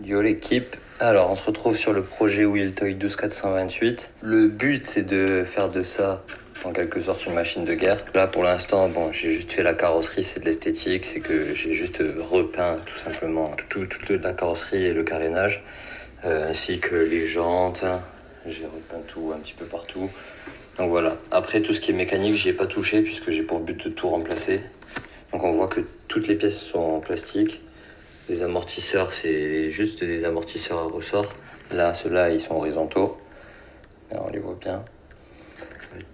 Yo l'équipe, alors on se retrouve sur le projet Wheeltoy 12428. Le but c'est de faire de ça en quelque sorte une machine de guerre. Là pour l'instant, bon, j'ai juste fait la carrosserie, c'est de l'esthétique, c'est que j'ai juste repeint tout simplement toute la carrosserie et le carénage, ainsi que les jantes. J'ai repeint tout un petit peu partout. Donc voilà, après tout ce qui est mécanique, j'y ai pas touché puisque j'ai pour but de tout remplacer. Donc on voit que toutes les pièces sont en plastique. Les amortisseurs, c'est juste des amortisseurs à ressort. Là, ceux-là, ils sont horizontaux. Là, on les voit bien.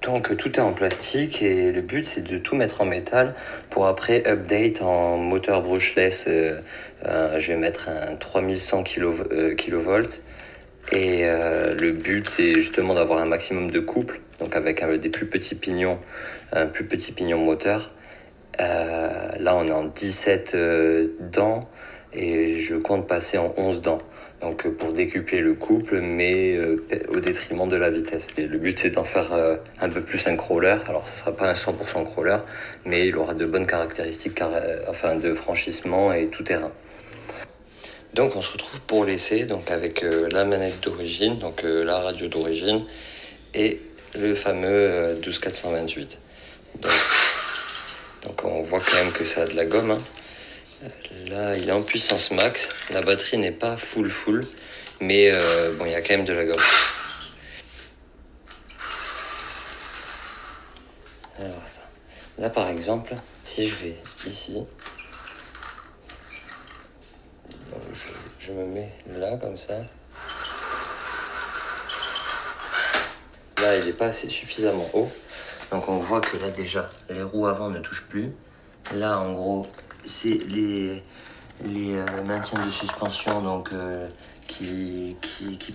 Donc tout est en plastique et le but c'est de tout mettre en métal pour après update en moteur brushless. Je vais mettre un 3100 kV et le but c'est justement d'avoir un maximum de couple, donc avec des plus petits pignons, un plus petit pignon moteur. Là on est en 17 dents et je compte passer en 11 dents. Donc pour décupler le couple, mais au détriment de la vitesse. Et le but c'est d'en faire un peu plus un crawler. Alors ce sera pas un 100% crawler, mais il aura de bonnes caractéristiques de franchissement et tout terrain. Donc on se retrouve pour l'essai, donc avec la manette d'origine, donc la radio d'origine et le fameux 12428. Donc on voit quand même que ça a de la gomme, hein. Là, il est en puissance max. La batterie n'est pas full, mais bon, il y a quand même de la gomme. Alors, attends. Là, par exemple, si je vais ici, donc je me mets là, comme ça. Là, il n'est pas assez suffisamment haut. Donc, on voit que là, déjà, les roues avant ne touchent plus. Là, en gros, c'est les maintiens de suspension donc, qui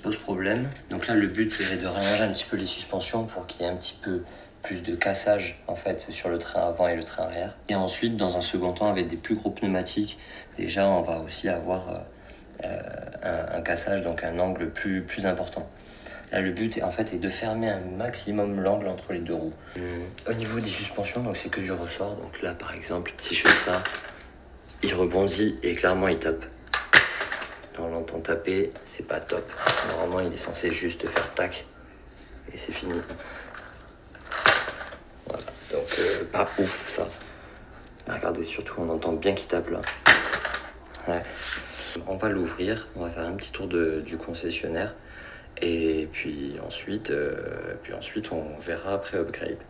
posent problème. Donc là, le but serait de rallonger un petit peu les suspensions pour qu'il y ait un petit peu plus de cassage en fait sur le train avant et le train arrière. Et ensuite, dans un second temps, avec des plus gros pneumatiques, déjà, on va aussi avoir un cassage, donc un angle plus important. Là, le but est de fermer un maximum l'angle entre les deux roues. Au niveau des suspensions, donc c'est que du ressort. Donc là, par exemple, si je fais ça, il rebondit et clairement il tape. Là, on l'entend taper, c'est pas top. Normalement, il est censé juste faire tac et c'est fini. Voilà, donc pas ouf ça. Regardez, surtout, on entend bien qu'il tape là. Ouais. On va l'ouvrir, on va faire un petit tour du concessionnaire. Et puis ensuite, on verra après upgrade.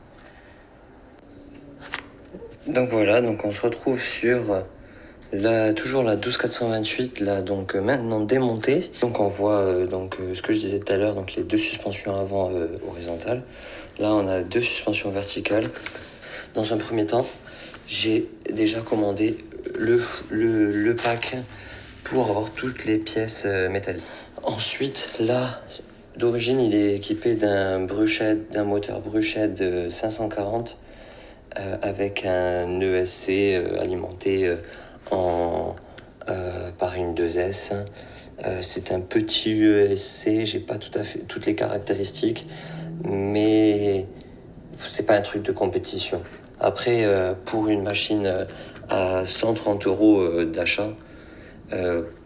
Donc voilà, donc on se retrouve sur toujours la 12428, là donc maintenant démontée. Donc on voit ce que je disais tout à l'heure, donc les deux suspensions avant horizontales. Là on a deux suspensions verticales. Dans un premier temps, j'ai déjà commandé le pack pour avoir toutes les pièces métalliques. Ensuite, là, d'origine, il est équipé d'un moteur Bruched 540 avec un ESC alimenté par une 2S. C'est un petit ESC, j'ai pas tout à fait toutes les caractéristiques, mais c'est pas un truc de compétition. Après, pour une machine à 130 € d'achat,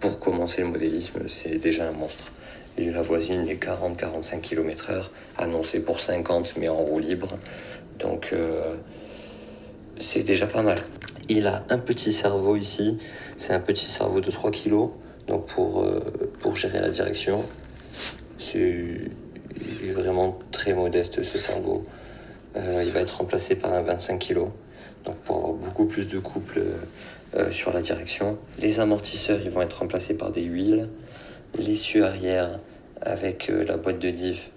pour commencer le modélisme, c'est déjà un monstre. Il avoisine les 40-45 km/h, annoncé pour 50 mais en roue libre. Donc c'est déjà pas mal. Il a un petit cerveau ici, c'est un petit cerveau de 3 kg, donc pour gérer la direction. Il est vraiment très modeste ce cerveau. Il va être remplacé par un 25 kg, donc pour avoir beaucoup plus de couple sur la direction. Les amortisseurs, ils vont être remplacés par des huiles. L'essieu arrière avec la boîte de diff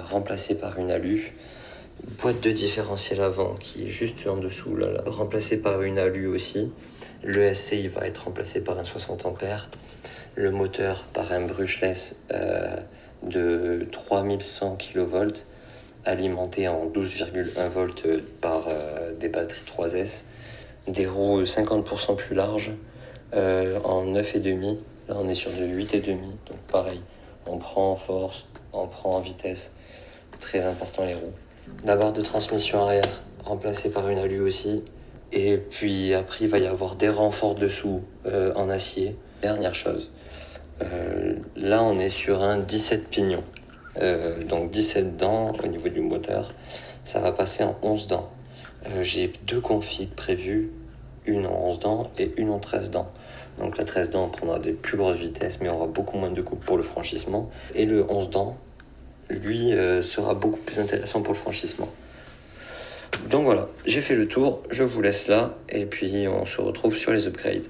remplacée par une alu. Boîte de différentiel avant qui est juste en dessous, là, remplacée par une alu aussi. Le SC il va être remplacé par un 60 ampères. Le moteur par un brushless de 3100 kV alimenté en 12,1 volts par des batteries 3S. Des roues 50% plus larges en 9,5. Là on est sur du 8,5, donc pareil, on prend en force, on prend en vitesse, très important les roues. La barre de transmission arrière remplacée par une alu aussi, et puis après il va y avoir des renforts dessous en acier. Dernière chose, Là, on est sur un 17 pignons. Donc 17 dents au niveau du moteur. Ça va passer en 11 dents. J'ai 2 configs prévues, une en 11 dents et une en 13 dents. Donc la 13 dents prendra des plus grosses vitesses, mais aura beaucoup moins de coupe pour le franchissement. Et le 11 dents, lui, sera beaucoup plus intéressant pour le franchissement. Donc voilà, j'ai fait le tour, je vous laisse là, et puis on se retrouve sur les upgrades.